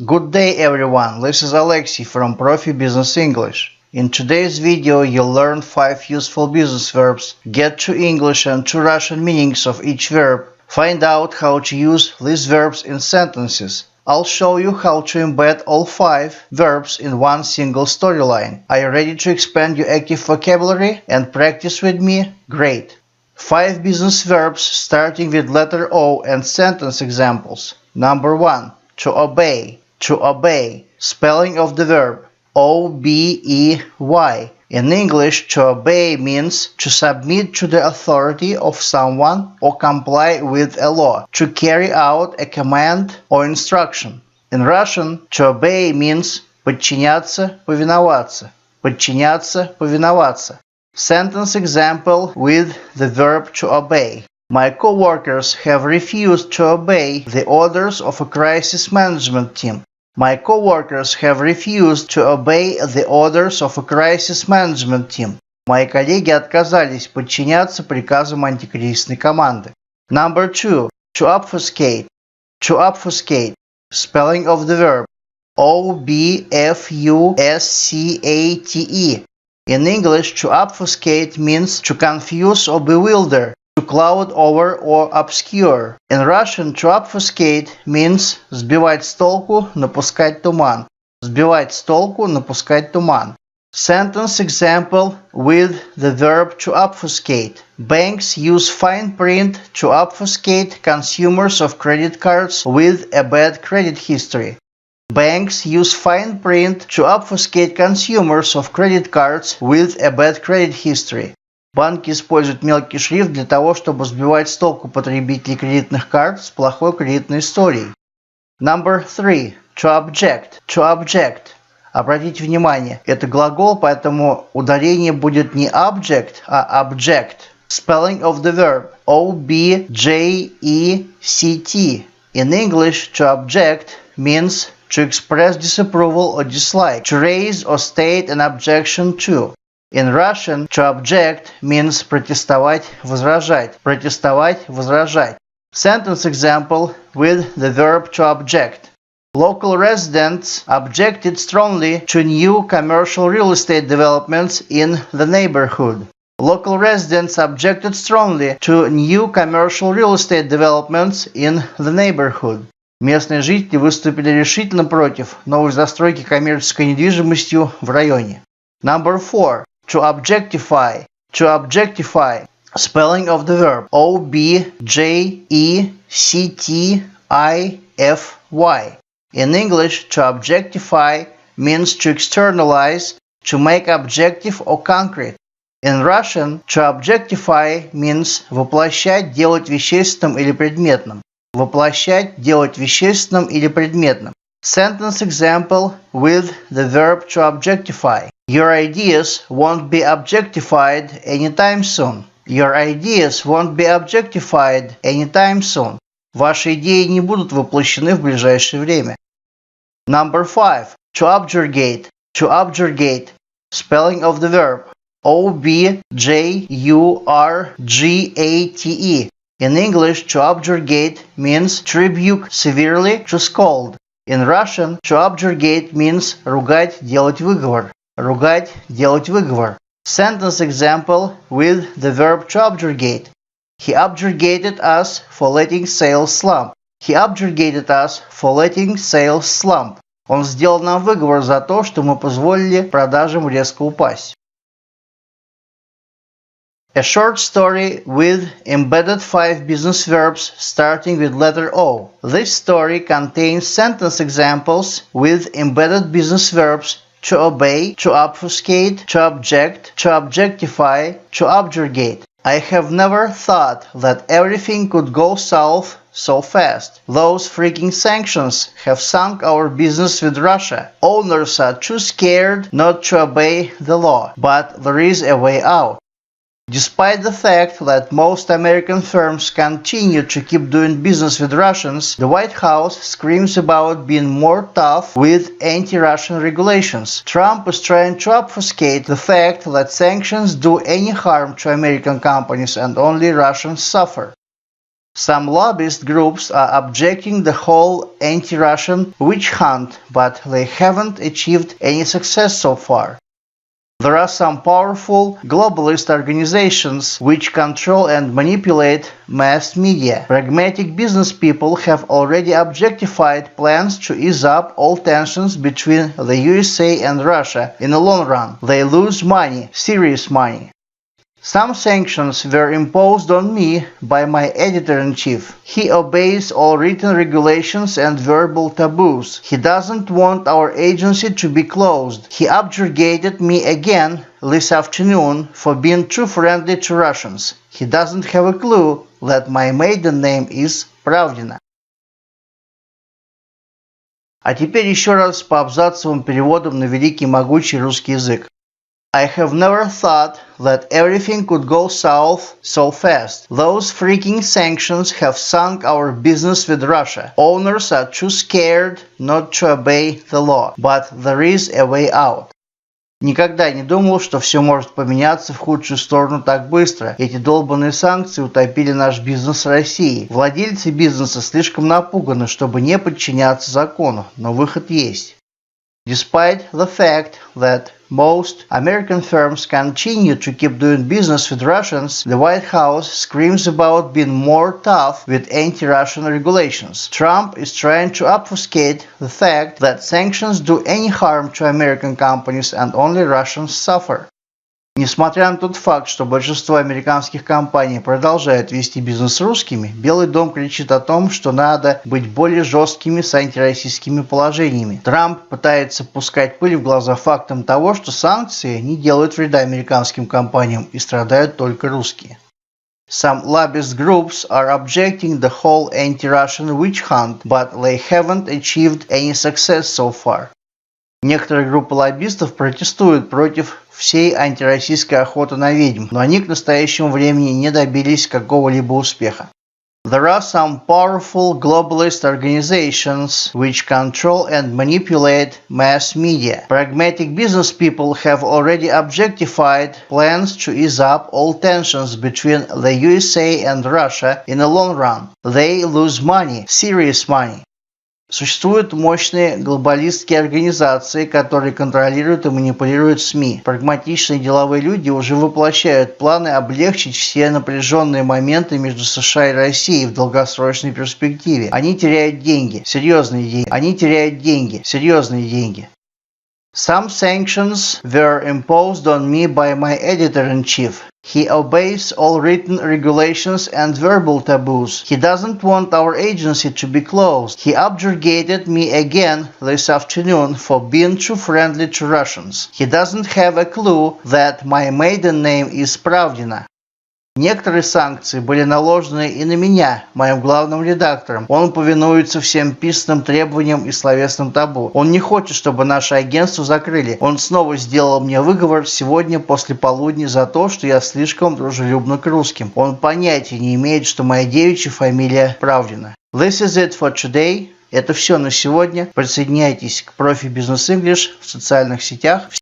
Good day everyone, this is Alexey from Profi Business English. In today's video you'll learn 5 useful business verbs, get 2 English and 2 Russian meanings of each verb, find out how to use these verbs in sentences. I'll show you how to embed all 5 verbs in one single storyline. Are you ready to expand your active vocabulary and practice with me? Great! 5 business verbs starting with letter O and sentence examples. Number 1. To obey. To obey. Spelling of the verb O-B-E-Y. In English, to obey means to submit to the authority of someone or comply with a law, to carry out a command or instruction. In Russian, to obey means подчиняться, повиноваться. Подчиняться, повиноваться. Sentence example with the verb to obey. My co-workers have refused to obey the orders of a crisis management team. My co-workers have refused to obey the orders of a crisis management team. Мои коллеги отказались подчиняться приказам антикризисной команды. Number 2. To obfuscate. To obfuscate. Spelling of the verb O-B-F-U-S-C-A-T-E. In English, to obfuscate means to confuse or bewilder, to cloud over or obscure. In Russian, to obfuscate means сбивать с толку, напускать туман. Сбивать с толку, напускать туман. Sentence example with the verb to obfuscate. Banks use fine print to obfuscate consumers of credit cards with a bad credit history. Banks use fine print to obfuscate consumers of credit cards with a bad credit history. Банки используют мелкий шрифт для того, чтобы сбивать с толку потребителей кредитных карт с плохой кредитной историей. Number 3. To object. To object. Обратите внимание, это глагол, поэтому ударение будет не object, а object. Spelling of the verb O-B-J-E-C-T. In English, to object means to express disapproval or dislike, to raise or state an objection to. In Russian, to object means протестовать, возражать. Протестовать, возражать. Sentence example with the verb to object. Local residents objected strongly to new commercial real estate developments in the neighborhood. Local residents objected strongly to new commercial real estate developments in the neighborhood. Местные жители выступили решительно против новой застройки коммерческой недвижимостью в районе. Number 4. To objectify. To objectify. Spelling of the verb O-B-J-E-C-T-I-F-Y. In English, to objectify means to externalize, to make objective or concrete. In Russian, to objectify means воплощать, делать вещественным или предметным. Воплощать, делать вещественным или предметным. Sentence example with the verb to objectify. Your ideas won't be objectified anytime soon. Your ideas won't be objectified anytime soon. Ваши идеи не будут воплощены в ближайшее время. Number 5. To objurgate. To objurgate. Spelling of the verb O-B-J-U-R-G-A-T-E. In English, to objurgate means to rebuke severely, to scold. In Russian, to objurgate means ругать, делать выговор. Ругать, делать выговор. Sentence example with the verb to objurgate. He objurgated us for letting sales slump. He objurgated us for letting sales slump. Он сделал нам выговор за то, что мы позволили продажам резко упасть. A short story with embedded 5 business verbs starting with letter O. This story contains sentence examples with embedded business verbs to obey, to obfuscate, to object, to objectify, to objurgate. I have never thought that everything could go south so fast. Those freaking sanctions have sunk our business with Russia. Owners are too scared not to obey the law, but there is a way out. Despite the fact that most American firms continue to keep doing business with Russians, the White House screams about being more tough with anti-Russian regulations. Trump is trying to obfuscate the fact that sanctions do any harm to American companies and only Russians suffer. Some lobbyist groups are objecting the whole anti-Russian witch hunt, but they haven't achieved any success so far. There are some powerful globalist organizations which control and manipulate mass media. Pragmatic business people have already objectified plans to ease up all tensions between the USA and Russia. In the long run, they lose money, serious money. Some sanctions were imposed on me by my editor-in-chief. He obeys all written regulations and verbal taboos. He doesn't want our agency to be closed. He objurgated me again this afternoon for being too friendly to Russians. He doesn't have a clue that my maiden name is Pravdina. А теперь еще раз по абзацевым переводам на великий могучий русский язык. I have never thought that everything could go south so fast. Those freaking sanctions have sunk our business with Russia. Owners are too scared not to obey the law, but there is a way out. Никогда не думал, что все может поменяться в худшую сторону так быстро. Эти долбанные санкции утопили наш бизнес в России. Владельцы бизнеса слишком напуганы, чтобы не подчиняться закону, но выход есть. Despite the fact that most American firms continue to keep doing business with Russians, the White House screams about being more tough with anti-Russian regulations. Trump is trying to obfuscate the fact that sanctions do any harm to American companies and only Russians suffer. Несмотря на тот факт, что большинство американских компаний продолжают вести бизнес с русскими, Белый дом кричит о том, что надо быть более жесткими с антироссийскими положениями. Трамп пытается пускать пыль в глаза фактом того, что санкции не делают вреда американским компаниям и страдают только русские. Some lobbyist groups are objecting the whole anti-Russian witch hunt, but they haven't achieved any success so far. Некоторые группы лоббистов протестуют против всей антироссийской охоты на ведьм, но они к настоящему времени не добились какого-либо успеха. There are some powerful globalist organizations which control and manipulate mass media. Pragmatic business people have already objectified plans to ease up all tensions between the USA and Russia in the long run. They lose money, serious money. Существуют мощные глобалистские организации, которые контролируют и манипулируют СМИ. Прагматичные деловые люди уже воплощают планы облегчить все напряженные моменты между США и Россией в долгосрочной перспективе. Они теряют деньги, серьезные деньги. Они теряют деньги, серьезные деньги. Some sanctions were imposed on me by my editor-in-chief. He obeys all written regulations and verbal taboos. He doesn't want our agency to be closed. He objurgated me again this afternoon for being too friendly to Russians. He doesn't have a clue that my maiden name is Pravdina. Некоторые санкции были наложены и на меня, моим главным редактором. Он повинуется всем писанным требованиям и словесным табу. Он не хочет, чтобы наше агентство закрыли. Он снова сделал мне выговор сегодня после полудня за то, что я слишком дружелюбна к русским. Он понятия не имеет, что моя девичья фамилия Правдина. This is it for today. Это все на сегодня. Присоединяйтесь к профи Business English в социальных сетях.